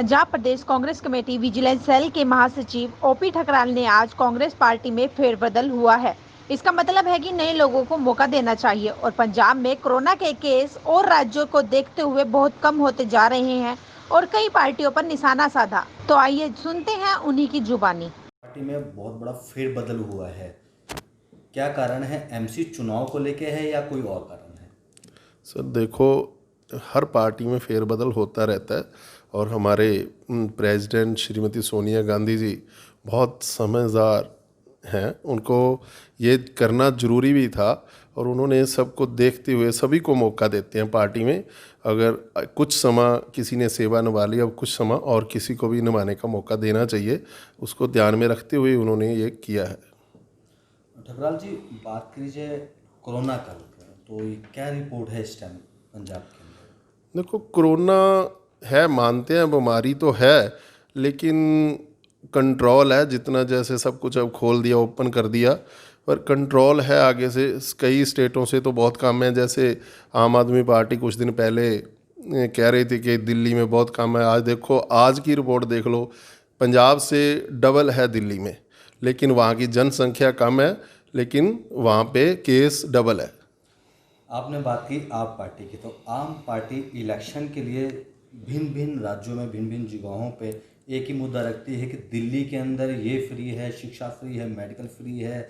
पंजाब प्रदेश Congress committee vigilance cell के महासचिव OP Thakral ने आज कांग्रेस पार्टी में फेरबदल हुआ है। इसका मतलब है कि नए लोगों को मौका देना चाहिए और पंजाब में कोरोना के केस और राज्यों को देखते हुए बहुत कम होते जा रहे हैं और कई पार्टियों पर निशाना साधा। तो आइए सुनते हैं उन्हीं की जुबानी। पार्टी में बहुत बड़ा फेरबदल हुआ है, क्या कारण है? एमसी चुनाव को लेके है या कोई और कारण है? सर देखो, हर पार्टी में फेरबदल होता रहता है और हमारे प्रेसिडेंट श्रीमती सोनिया गांधी जी बहुत समझदार हैं। उनको ये करना ज़रूरी भी था और उन्होंने सबको देखते हुए सभी को मौका देते हैं पार्टी में। अगर कुछ समय किसी ने सेवा निभा ली, अब कुछ समय और किसी को भी निभाने का मौका देना चाहिए, उसको ध्यान में रखते हुए उन्होंने ये किया है। ठकराल जी, बात कीजिए कोरोना काल का, तो ये क्या रिपोर्ट है इस टाइम पंजाब के अंदर? देखो, कोरोना है, मानते हैं बीमारी तो है, लेकिन कंट्रोल है। जितना जैसे सब कुछ अब खोल दिया, ओपन कर दिया, पर कंट्रोल है। आगे से कई स्टेटों से तो बहुत कम है। जैसे आम आदमी पार्टी कुछ दिन पहले कह रही थी कि दिल्ली में बहुत कम है। आज देखो, आज की रिपोर्ट देख लो, पंजाब से डबल है दिल्ली में, लेकिन वहाँ की जनसंख्या कम है, लेकिन वहाँ पे केस डबल है। आपने बात की आप पार्टी की, तो आम पार्टी इलेक्शन के लिए भिन्न भिन्न राज्यों में भिन्न भिन्न जगहों पे एक ही मुद्दा रखती है कि दिल्ली के अंदर ये फ्री है, शिक्षा फ्री है, मेडिकल फ्री है,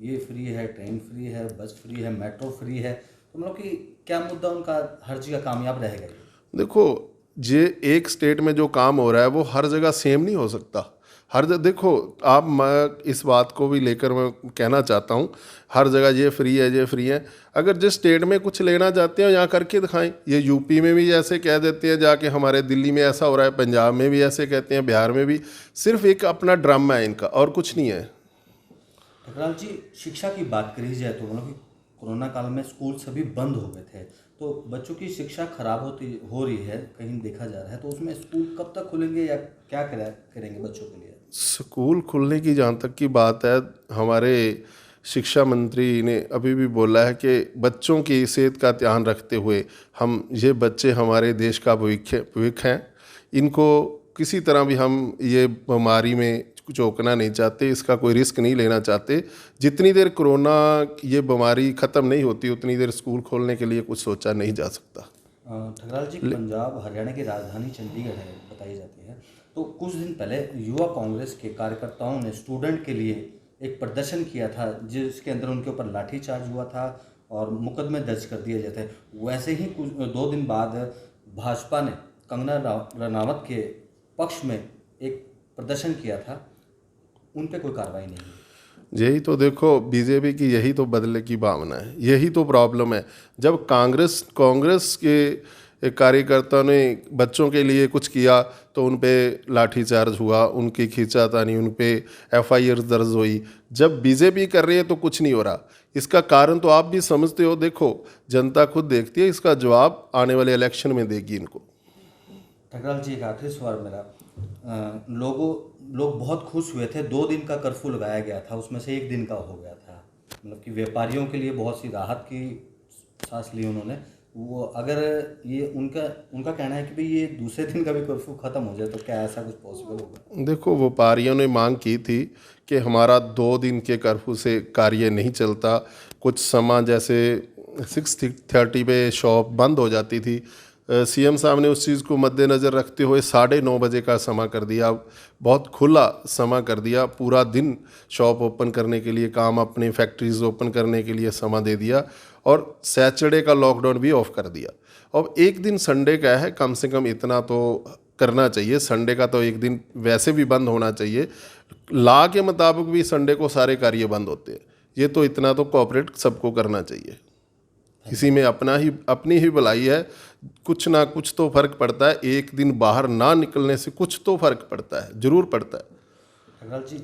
ये फ्री है, ट्रेन फ्री है, बस फ्री है, मेट्रो फ्री है। तो मतलब कि क्या मुद्दा उनका हर जगह कामयाब रहेगा? देखो, ये एक स्टेट में जो काम हो रहा है वो हर जगह सेम नहीं हो सकता। हर जगह देखो आप, मैं इस बात को भी लेकर मैं कहना चाहता हूँ, हर जगह ये फ्री है, ये फ्री है। अगर जिस स्टेट में कुछ लेना चाहते हैं यहाँ करके दिखाएं। ये यूपी में भी ऐसे कह देते हैं जाके, हमारे दिल्ली में ऐसा हो रहा है, पंजाब में भी ऐसे कहते हैं, बिहार में भी। सिर्फ एक अपना ड्रामा है इनका, और कुछ नहीं है। ठकराल जी, शिक्षा की बात करी जाए तो मतलब कि कोरोना काल में स्कूल सभी बंद हो गए थे, तो बच्चों की शिक्षा खराब हो रही है, कहीं देखा जा रहा है। तो उसमें स्कूल कब तक खुलेंगे या क्या करेंगे बच्चों के लिए? स्कूल खुलने की जहाँ तक की बात है, हमारे शिक्षा मंत्री ने अभी भी बोला है कि बच्चों की सेहत का ध्यान रखते हुए ये बच्चे हमारे देश का भविष्य हैं। इनको किसी तरह भी हम ये बीमारी में चौंकना नहीं चाहते, इसका कोई रिस्क नहीं लेना चाहते। जितनी देर कोरोना ये बीमारी ख़त्म नहीं होती, उतनी देर स्कूल खोलने के लिए कुछ सोचा नहीं जा सकता। ठकराल जी, पंजाब हरियाणा की राजधानी चंडीगढ़ है बताई जाती है, तो कुछ दिन पहले युवा कांग्रेस के कार्यकर्ताओं ने स्टूडेंट के लिए एक प्रदर्शन किया था, जिसके अंदर उनके ऊपर लाठीचार्ज हुआ था और मुकदमे दर्ज कर दिए जाते हैं। वैसे ही कुछ 2 दिन बाद भाजपा ने कंगना रनावत के पक्ष में एक प्रदर्शन किया था, उन पर कोई कार्रवाई नहीं हुई। यही तो देखो, बीजेपी की यही तो बदले की भावना है, यही तो प्रॉब्लम है। जब कांग्रेस के कार्यकर्ता ने बच्चों के लिए कुछ किया तो उन पे लाठीचार्ज हुआ, उनकी खींचातानी, उन पे FIR दर्ज हुई। जब बीजेपी कर रही है तो कुछ नहीं हो रहा। इसका कारण तो आप भी समझते हो। देखो, जनता खुद देखती है, इसका जवाब आने वाले इलेक्शन में देगी इनको। ठकराल जी, एक आखिरी सवाल मेरा, लोग बहुत खुश हुए थे, 2 दिन का कर्फ्यू लगाया गया था, उसमें से 1 दिन का हो गया था। मतलब कि व्यापारियों के लिए बहुत सी राहत की सांस ली उन्होंने। वो अगर ये उनका कहना है कि भाई ये दूसरे दिन का भी कर्फ्यू ख़त्म हो जाए, तो क्या ऐसा कुछ पॉसिबल होगा? देखो, व्यापारियों ने मांग की थी कि हमारा 2 दिन के कर्फ्यू से कार्य नहीं चलता। कुछ समय जैसे 6:30 पे शॉप बंद हो जाती थी। CM साहब ने उस चीज़ को मद्देनज़र रखते हुए 9:30 बजे का समय कर दिया, बहुत खुला समय कर दिया। पूरा दिन शॉप ओपन करने के लिए, काम अपनी फैक्ट्रीज ओपन करने के लिए समय दे दिया और सैटरडे का लॉकडाउन भी ऑफ कर दिया। अब एक दिन संडे का है, कम से कम इतना तो करना चाहिए। संडे का तो एक दिन वैसे भी बंद होना चाहिए। लॉ के मुताबिक भी संडे को सारे कार्य बंद होते हैं। ये तो इतना तो कोऑपरेट सबको करना चाहिए। इसी में अपनी ही भलाई है। कुछ ना कुछ तो फर्क पड़ता है। एक दिन बाहर ना निकलने से कुछ तो फर्क पड़ता है, जरूर पड़ता है। ठकराल जी,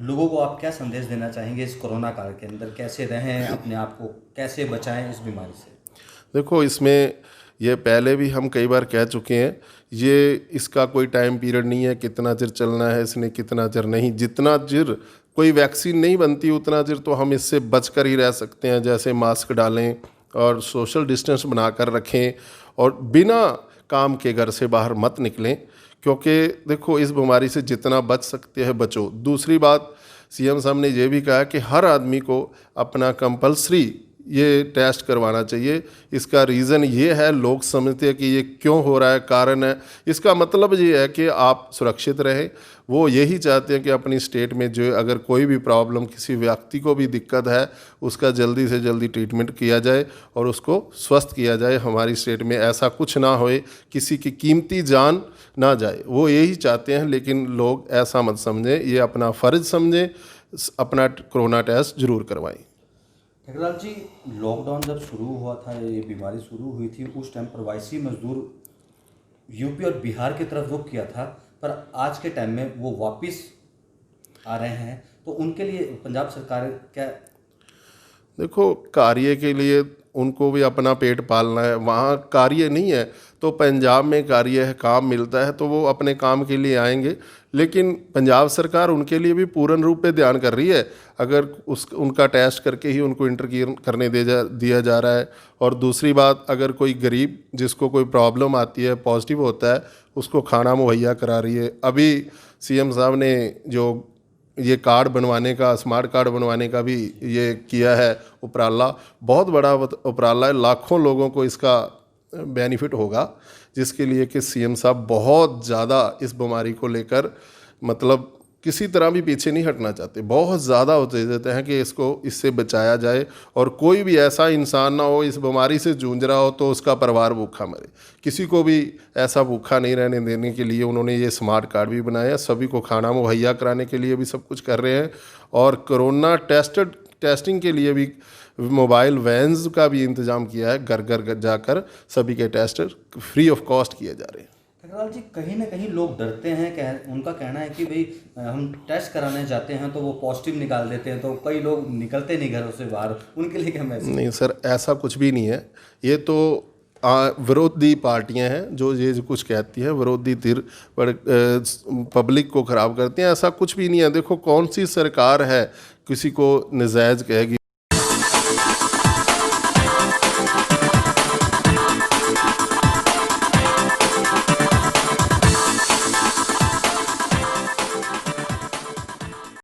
लोगों को आप क्या संदेश देना चाहेंगे इस कोरोना काल के अंदर? कैसे रहें, अपने आप को कैसे बचाएं इस बीमारी से? देखो, इसमें ये पहले भी हम कई बार कह चुके हैं, ये इसका कोई टाइम पीरियड नहीं है कितना चिर चलना है, इसने कितना चिर नहीं। जितना चिर कोई वैक्सीन नहीं बनती उतना चिर तो हम इससे बचकर ही रह सकते हैं। जैसे मास्क डालें और सोशल डिस्टेंस बनाकर रखें और बिना काम के घर से बाहर मत निकलें, क्योंकि देखो इस बीमारी से जितना बच सकते हैं बचो। दूसरी बात, सीएम साहब ने ये भी कहा कि हर आदमी को अपना कंपलसरी ये टेस्ट करवाना चाहिए। इसका रीज़न ये है, लोग समझते हैं कि ये क्यों हो रहा है, कारण है, इसका मतलब ये है कि आप सुरक्षित रहें। वो यही चाहते हैं कि अपनी स्टेट में जो अगर कोई भी प्रॉब्लम, किसी व्यक्ति को भी दिक्कत है, उसका जल्दी से जल्दी ट्रीटमेंट किया जाए और उसको स्वस्थ किया जाए। हमारी स्टेट में ऐसा कुछ ना होए, किसी की कीमती जान ना जाए, वो यही चाहते हैं। लेकिन लोग ऐसा मत समझें, ये अपना फ़र्ज समझें, अपना कोरोना टेस्ट ज़रूर करवाएं। ठकराल जी, लॉकडाउन जब शुरू हुआ था, ये बीमारी शुरू हुई थी, उस टाइम प्रवासी मजदूर यूपी और बिहार की तरफ रुख किया था, पर आज के टाइम में वो वापस आ रहे हैं, तो उनके लिए पंजाब सरकार क्या? देखो, कार्य के लिए उनको भी अपना पेट पालना है। वहाँ कार्य नहीं है तो पंजाब में कार्य है, काम मिलता है तो वो अपने काम के लिए आएंगे। लेकिन पंजाब सरकार उनके लिए भी पूर्ण रूप पे ध्यान कर रही है। अगर उनका टेस्ट करके ही उनको इंटर करने दिया जा रहा है। और दूसरी बात, अगर कोई गरीब जिसको कोई प्रॉब्लम आती है, पॉजिटिव होता है, उसको खाना मुहैया करा रही है। अभी सीएम साहब ने जो ये कार्ड बनवाने का, स्मार्ट कार्ड बनवाने का भी ये किया है उपराला, बहुत बड़ा उपराला है। लाखों लोगों को इसका बेनिफिट होगा, जिसके लिए कि सीएम साहब बहुत ज़्यादा इस बीमारी को लेकर मतलब किसी तरह भी पीछे नहीं हटना चाहते। बहुत ज़्यादा उत्तेजित हैं कि इससे बचाया जाए और कोई भी ऐसा इंसान ना हो इस बीमारी से जूझ रहा हो तो उसका परिवार भूखा मरे। किसी को भी ऐसा भूखा नहीं रहने देने के लिए उन्होंने ये स्मार्ट कार्ड भी बनाया। सभी को खाना मुहैया कराने के लिए भी सब कुछ कर रहे हैं और कोरोना टेस्टिंग के लिए भी मोबाइल वैन्स का भी इंतज़ाम किया है। घर घर जाकर सभी के टेस्ट फ्री ऑफ कॉस्ट किए जा रहे हैं। ठकराल जी, कहीं ना कहीं लोग डरते हैं, उनका कहना है कि भाई हम टेस्ट कराने जाते हैं तो वो पॉजिटिव निकाल देते हैं, तो कई लोग निकलते नहीं घरों से बाहर, उनके लिए क्या मैसेज? नहीं सर, ऐसा कुछ भी नहीं है। ये तो विरोधी पार्टियां हैं जो ये कुछ कहती हैं, विरोधी तिर पर पब्लिक को ख़राब करती हैं। ऐसा कुछ भी नहीं है। देखो, कौन सी सरकार है किसी को नाजायज़ कहेगी?